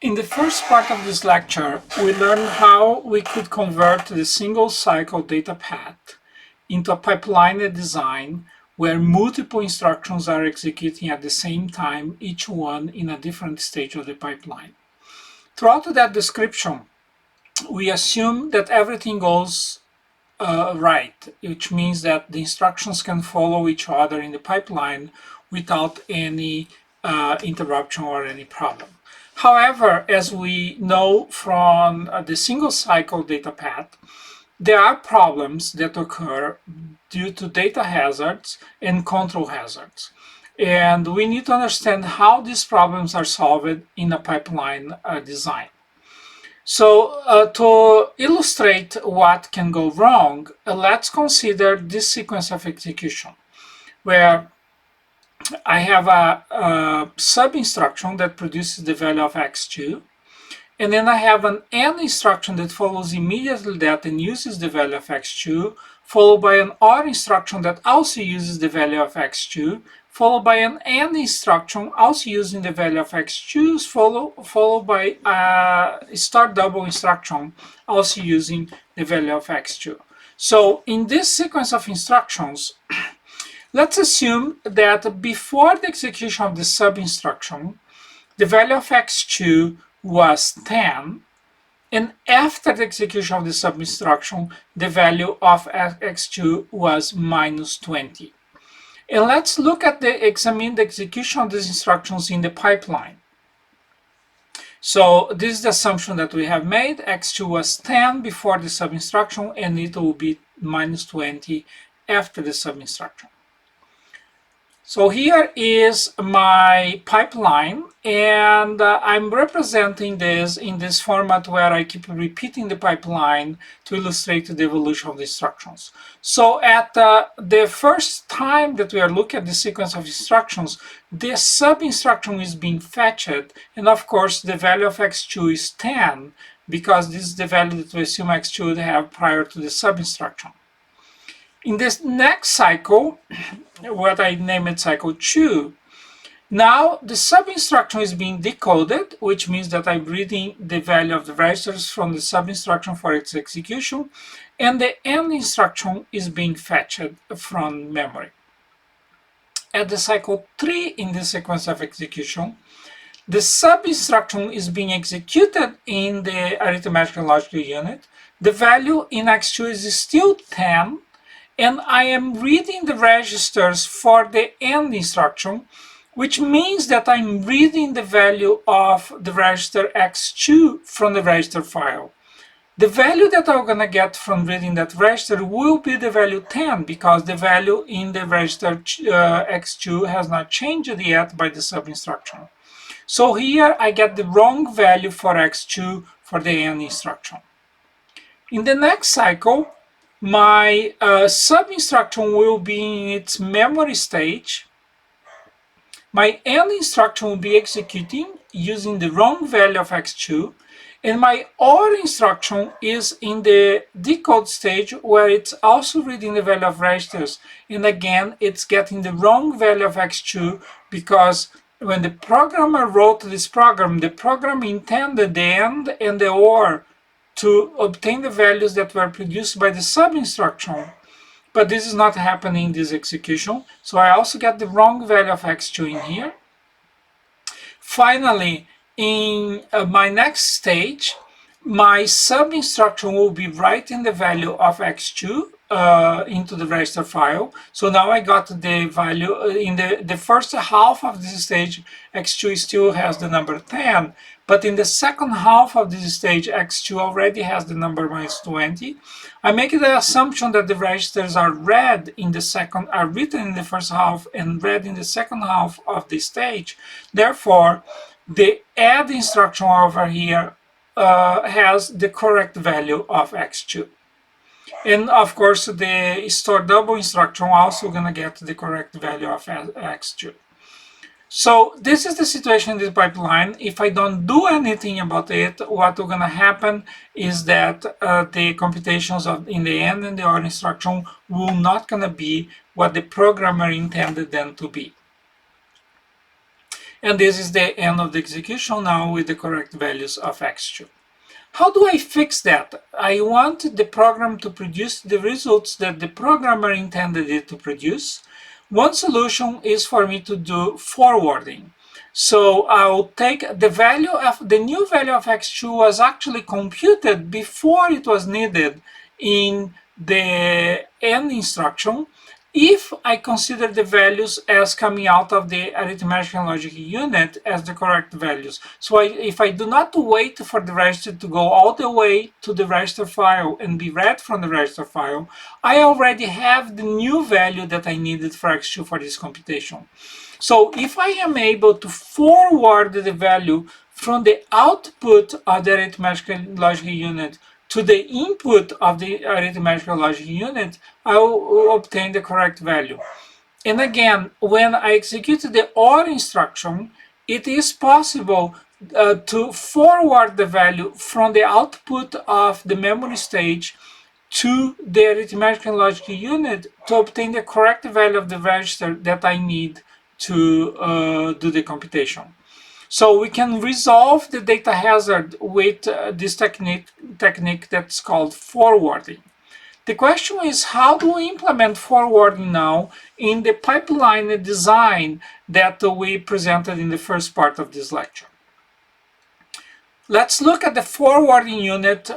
In the first part of this lecture, we learned how we could convert the single cycle data path into a pipelined design where multiple instructions are executing at the same time, each one in a different stage of the pipeline. Throughout that description, we assume that everything goes right, which means that the instructions can follow each other in the pipeline without any interruption or any problem. However, as we know from the single cycle data path, there are problems that occur due to data hazards and control hazards. And we need to understand how these problems are solved in a pipeline design. So to illustrate what can go wrong, let's consider this sequence of execution, where I have a sub-instruction that produces the value of x2, and then I have an AND instruction that follows immediately that and uses the value of x2, followed by an OR instruction that also uses the value of x2, followed by an AND instruction also using the value of x2, followed by a start double instruction also using the value of x2. So in this sequence of instructions, let's assume that before the execution of the sub-instruction, the value of x2 was 10, and after the execution of the sub-instruction, the value of x2 was minus 20. And let's look at examine the execution of these instructions in the pipeline. So this is the assumption that we have made. x2 was 10 before the sub-instruction, and it will be minus 20 after the sub-instruction. So here is my pipeline, and I'm representing this in this format where I keep repeating the pipeline to illustrate the evolution of the instructions. So at the first time that we are looking at the sequence of instructions, the sub-instruction is being fetched, and of course the value of x2 is 10, because this is the value that we assume x2 would have prior to the sub-instruction. In this next cycle, what I named cycle 2, now the sub-instruction is being decoded, which means that I'm reading the value of the registers from the sub-instruction for its execution, and the AND instruction is being fetched from memory. At the cycle 3 in the sequence of execution, the sub-instruction is being executed in the arithmetic and logical unit. The value in x2 is still 10, and I am reading the registers for the AND instruction, which means that I'm reading the value of the register x2 from the register file. The value that I'm going to get from reading that register will be the value 10, because the value in the register x2 has not changed yet by the sub-instruction. So here I get the wrong value for x2 for the AND instruction. In the next cycle, my sub-instruction will be in its memory stage. My AND instruction will be executing using the wrong value of x2, and my OR instruction is in the decode stage, where it's also reading the value of registers, and again it's getting the wrong value of x2, because when the programmer wrote this program, the program intended the AND and the OR to obtain the values that were produced by the sub-instruction, but this is not happening in this execution, so I also get the wrong value of x2 in here. Finally, in my next stage, my sub-instruction will be writing the value of x2 into the register file. So now I got the value in the first half of this stage, x2 still has the number 10, but in the second half of this stage, x2 already has the number minus 20. I make the assumption that the registers are read in the second, are written in the first half and read in the second half of the stage. Therefore, the add instruction over here has the correct value of x2. And of course, the store double instruction also gonna get the correct value of x2. So this is the situation in this pipeline. If I don't do anything about it, what will gonna happen is that the computations in the AND and the OR instruction will not gonna be what the programmer intended them to be. And this is the end of the execution now with the correct values of x2. How do I fix that? I want the program to produce the results that the programmer intended it to produce. One solution is for me to do forwarding. So I'll take the value of the new value of x2 was actually computed before it was needed in the end instruction, if I consider the values as coming out of the arithmetic and logic unit as the correct values. So if I do not wait for the register to go all the way to the register file and be read from the register file, I already have the new value that I needed for x2 for this computation. So if I am able to forward the value from the output of the arithmetic and logic unit to the input of the arithmetic logic unit, I will obtain the correct value. And again, when I execute the OR instruction, it is possible to forward the value from the output of the memory stage to the arithmetic and logic unit to obtain the correct value of the register that I need to do the computation. So we can resolve the data hazard with this technique that's called forwarding. The question is, how do we implement forwarding now in the pipeline design that we presented in the first part of this lecture? Let's look at the forwarding unit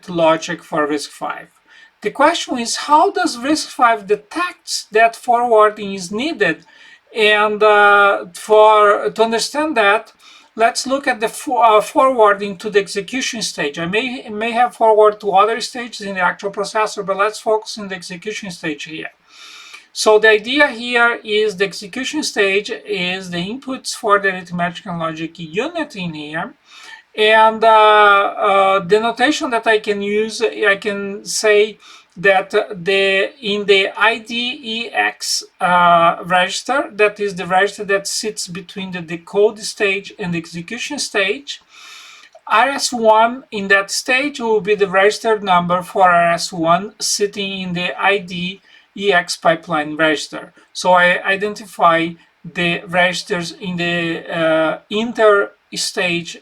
logic for RISC-V. The question is, how does RISC-V detect that forwarding is needed? And to understand that, let's look at the forwarding to the execution stage. I may have forward to other stages in the actual processor, but let's focus on the execution stage here. So the idea here is the execution stage is the inputs for the arithmetic and logic unit in here. And the notation that I can use, I can say that in the IDEX register, that is the register that sits between the decode stage and the execution stage, RS1 in that stage will be the register number for RS1 sitting in the IDEX pipeline register. So I identify the registers in the inter-stage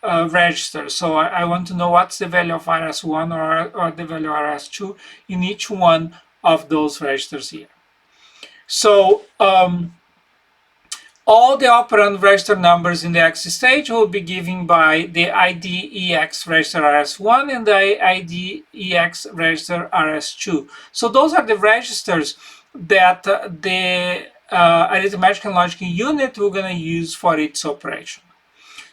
register. So I want to know what's the value of RS1 or the value of RS2 in each one of those registers here. So all the operand register numbers in the X stage will be given by the IDEX register RS1 and the IDEX register RS2. So those are the registers that the arithmetic and logic unit we're going to use for its operation.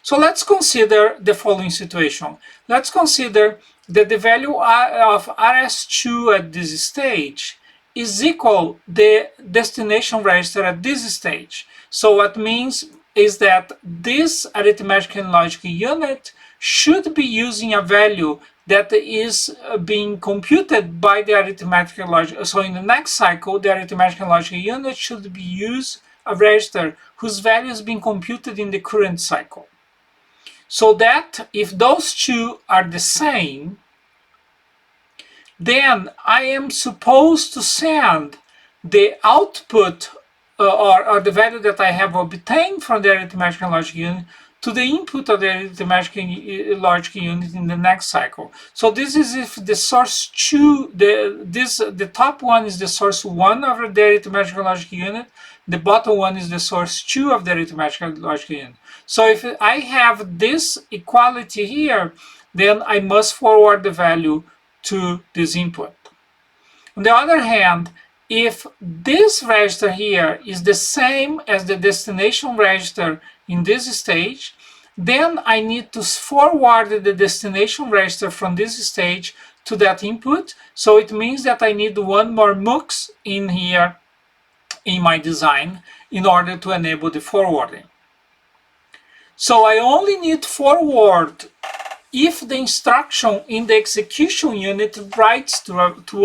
So let's consider the following situation. Let's consider that the value of RS2 at this stage is equal the destination register at this stage. So what means is that this arithmetic and logic unit should be using a value that is being computed by the arithmetic and logic. So in the next cycle, the arithmetic and logic unit should be use a register whose value is being computed in the current cycle. So that if those two are the same, then I am supposed to send the output or the value that I have obtained from the arithmetic and logic unit to the input of the arithmetic and logic unit in the next cycle. So this is if the source 2, the top one is the source 1 of the arithmetic and logic unit, the bottom one is the source 2 of the arithmetic and logic unit. So if I have this equality here, then I must forward the value to this input. On the other hand, if this register here is the same as the destination register in this stage, then I need to forward the destination register from this stage to that input. So it means that I need one more MUX in here in my design in order to enable the forwarding. So I only need forward if the instruction in the execution unit writes to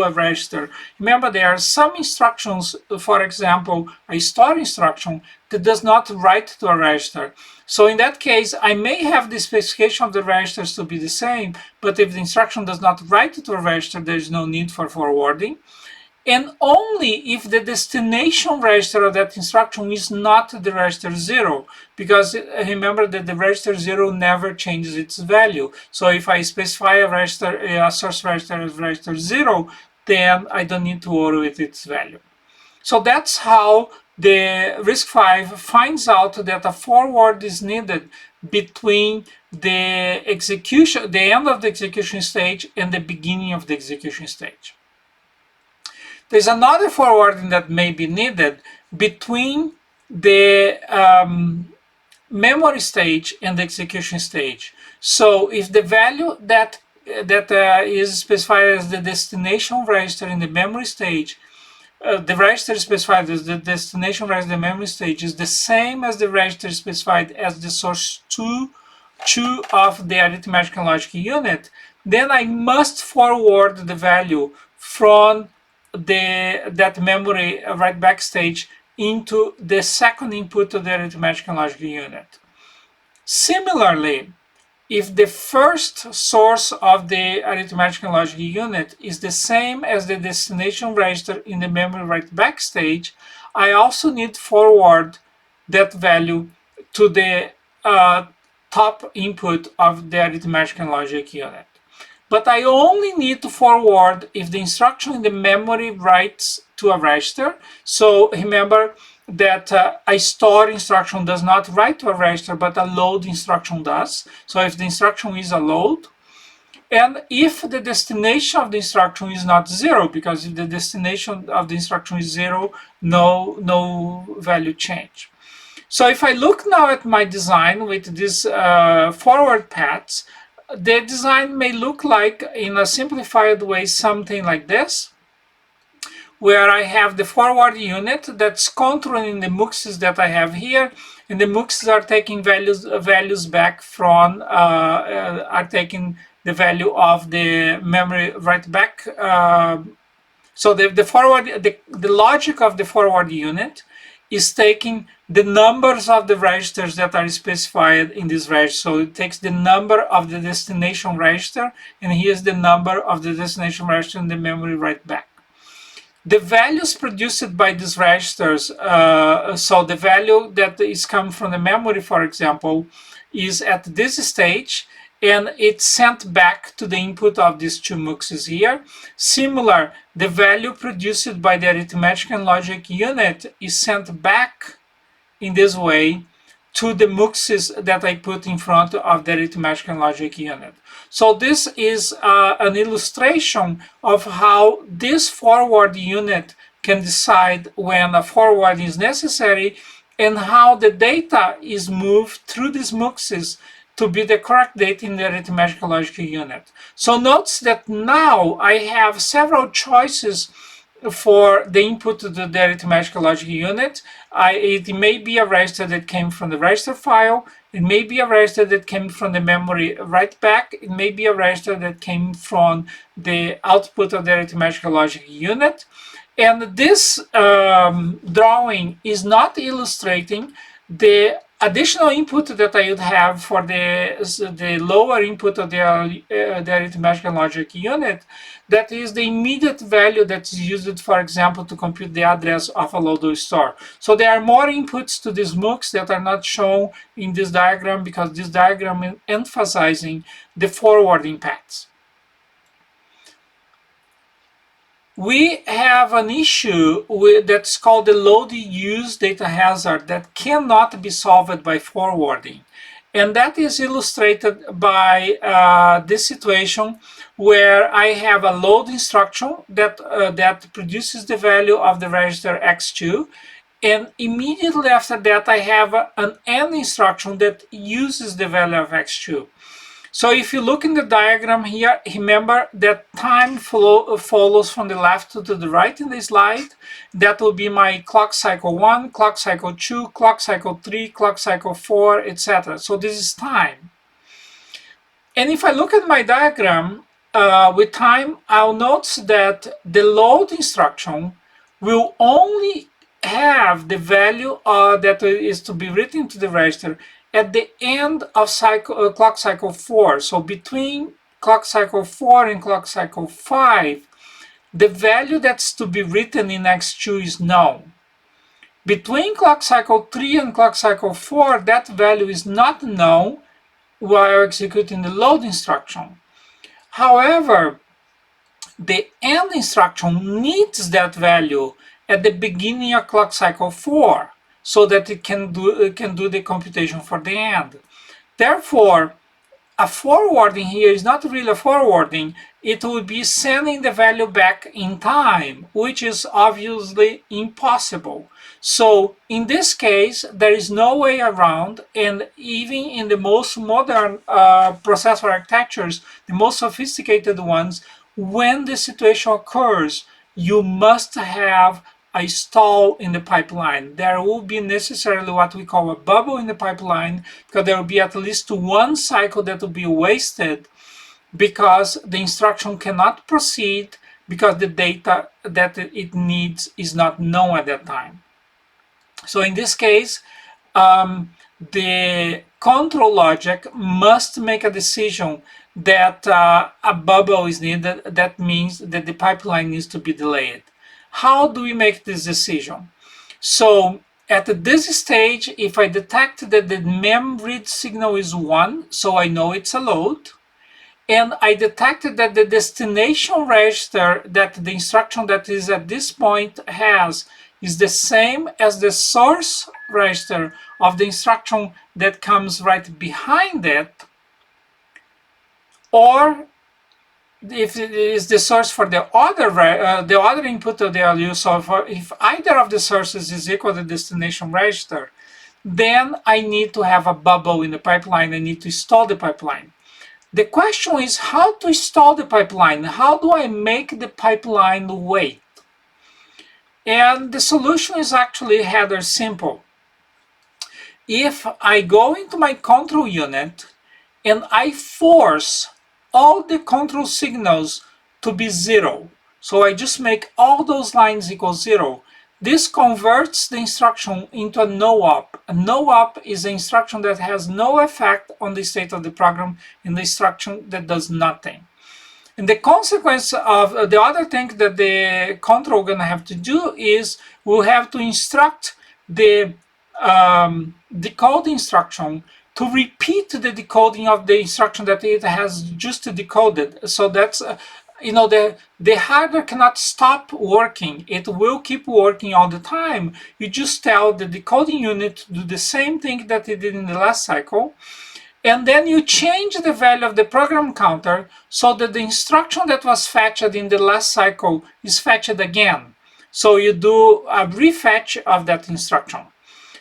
a register. Remember, there are some instructions, for example, a store instruction that does not write to a register. So in that case, I may have the specification of the registers to be the same, but if the instruction does not write to a register, there is no need for forwarding. and only if the destination register of that instruction is not the register 0, because remember that the register 0 never changes its value. So if I specify a source register as register 0, then I don't need to worry with its value. So that's how the RISC-V finds out that a forward is needed between the execution, the end of the execution stage, and the beginning of the execution stage. There's another forwarding that may be needed between the memory stage and the execution stage. So if the value that is specified as the destination register in the memory stage, the register specified as the destination register in the memory stage is the same as the register specified as the source 2 of the arithmetic and logic unit, then I must forward the value from that memory write back stage into the second input of the arithmetic and logic unit. Similarly, if the first source of the arithmetic and logic unit is the same as the destination register in the memory write back stage, I also need to forward that value to the top input of the arithmetic and logic unit. But I only need to forward if the instruction in the memory writes to a register. So remember that a store instruction does not write to a register, but a load instruction does. So if the instruction is a load, and if the destination of the instruction is not 0, because if the destination of the instruction is 0, no value change. So if I look now at my design with these forward paths, the design may look like, in a simplified way, something like this, where I have the forward unit that's controlling the muxes that I have here, and the muxes are taking values back from, are taking the value of the memory write back. So the logic of the forward unit is taking the numbers of the registers that are specified in this register. So it takes the number of the destination register, and here's the number of the destination register in the memory write back. The values produced by these registers, so the value that is coming from the memory, for example, is at this stage, and it's sent back to the input of these two muxes here. Similar, the value produced by the arithmetic and logic unit is sent back in this way to the muxes that I put in front of the arithmetic and logic unit. So this is an illustration of how this forward unit can decide when a forward is necessary, and how the data is moved through these muxes to be the correct data in the arithmetic and logic unit. So notice that now I have several choices for the input to the arithmetic logic unit. It may be a register that came from the register file. It may be a register that came from the memory write back. It may be a register that came from the output of the arithmetic logic unit. And this drawing is not illustrating the additional input that I would have for the lower input of the arithmetic and logic unit. That is the immediate value that's used, for example, to compute the address of a load or store. So there are more inputs to this MOOCs that are not shown in this diagram, because this diagram is emphasizing the forwarding paths. We have an issue that's called the load use data hazard that cannot be solved by forwarding. And that is illustrated by this situation where I have a load instruction that produces the value of the register x2. And immediately after that, I have an AND instruction that uses the value of x2. So if you look in the diagram here, remember that time follows from the left to the right in the slide. That will be my clock cycle 1, clock cycle 2, clock cycle 3, clock cycle 4, etc. So this is time. And if I look at my diagram with time, I'll notice that the load instruction will only have the value that is to be written to the register at the end of clock cycle 4. So between clock cycle 4 and clock cycle 5, the value that's to be written in X2 is known. Between clock cycle 3 and clock cycle 4, that value is not known while executing the load instruction. However, the end instruction needs that value at the beginning of clock cycle 4 so that it can do the computation for the end. Therefore, a forwarding here is not really a forwarding. It will be sending the value back in time, which is obviously impossible. So in this case, there is no way around, and even in the most modern processor architectures, the most sophisticated ones, when the situation occurs, you must have a stall in the pipeline. There will be necessarily what we call a bubble in the pipeline, because there will be at least one cycle that will be wasted because the instruction cannot proceed because the data that it needs is not known at that time. So in this case, the control logic must make a decision that a bubble is needed. That means that the pipeline needs to be delayed. How do we make this decision? So at this stage, if I detect that the mem read signal is 1, so I know it's a load, and I detected that the destination register that the instruction that is at this point has is the same as the source register of the instruction that comes right behind it, or if it is the source for the other input of the LU, so if either of the sources is equal to the destination register, then I need to have a bubble in the pipeline. I need to stall the pipeline. The question is how to stall the pipeline. How do I make the pipeline wait? And the solution is actually rather simple. If I go into my control unit and I force all the control signals to be 0, so I just make all those lines equal 0, this converts the instruction into a no-op. A no-op is an instruction that has no effect on the state of the program and the instruction that does nothing. And the consequence of the other thing that the control going to have to do is we'll have to instruct the decode instruction to repeat the decoding of the instruction that it has just decoded. So that's, the hardware cannot stop working. It will keep working all the time. You just tell the decoding unit to do the same thing that it did in the last cycle. And then you change the value of the program counter so that the instruction that was fetched in the last cycle is fetched again. So you do a refetch of that instruction.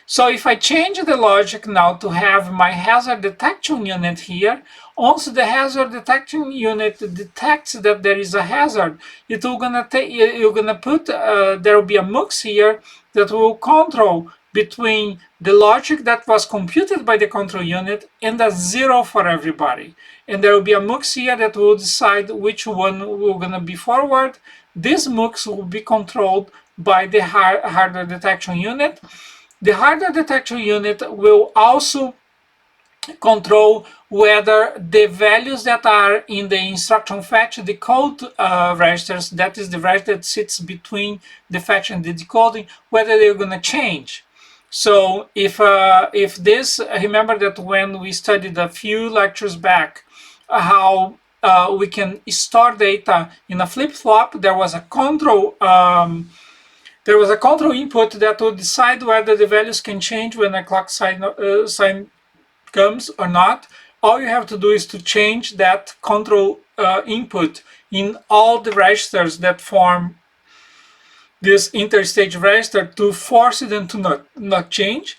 So if I change the logic now to have my hazard detection unit here, once the hazard detection unit detects that there is a hazard, it will you're gonna put there will be a mux here that will control between the logic that was computed by the control unit and a 0 for everybody. And there will be a mux here that will decide which one will gonna be forward. This mux will be controlled by the hardware detection unit. The hardware detection unit will also control whether the values that are in the instruction fetch decode registers, that is the register that sits between the fetch and the decoding, whether they're going to change. So if this, remember that when we studied a few lectures back how we can store data in a flip-flop, there was a control input that will decide whether the values can change when a clock sign comes or not. All you have to do is to change that control input in all the registers that form this interstage register to force them to not change.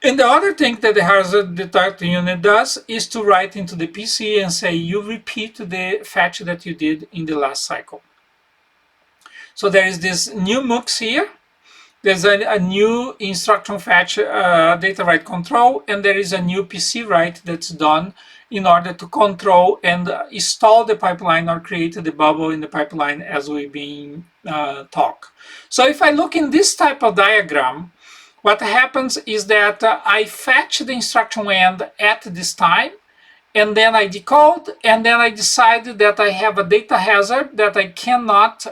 And the other thing that the hazard detector unit does is to write into the PC and say, you repeat the fetch that you did in the last cycle. So there is this new mux here. There's a new instruction fetch data write control, and there is a new PC write that's done in order to control and install the pipeline or create the bubble in the pipeline as we've been talk. So if I look in this type of diagram, what happens is that I fetch the instruction end at this time, and then I decode, and then I decided that I have a data hazard that I cannot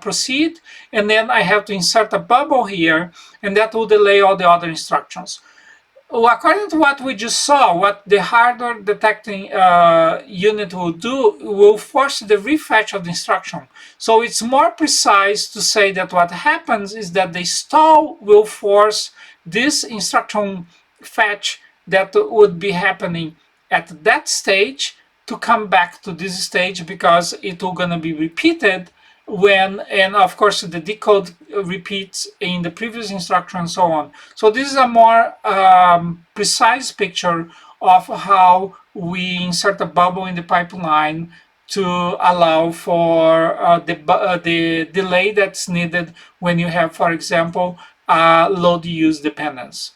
proceed, and then I have to insert a bubble here, and that will delay all the other instructions. Well, according to what we just saw, what the hardware detecting unit will do will force the refetch of the instruction. So it's more precise to say that what happens is that the stall will force this instruction fetch that would be happening at that stage to come back to this stage, because it will gonna be repeated when, and of course the decode repeats in the previous instruction and so on. So this is a more precise picture of how we insert a bubble in the pipeline to allow for the delay that's needed when you have, for example, load use dependence.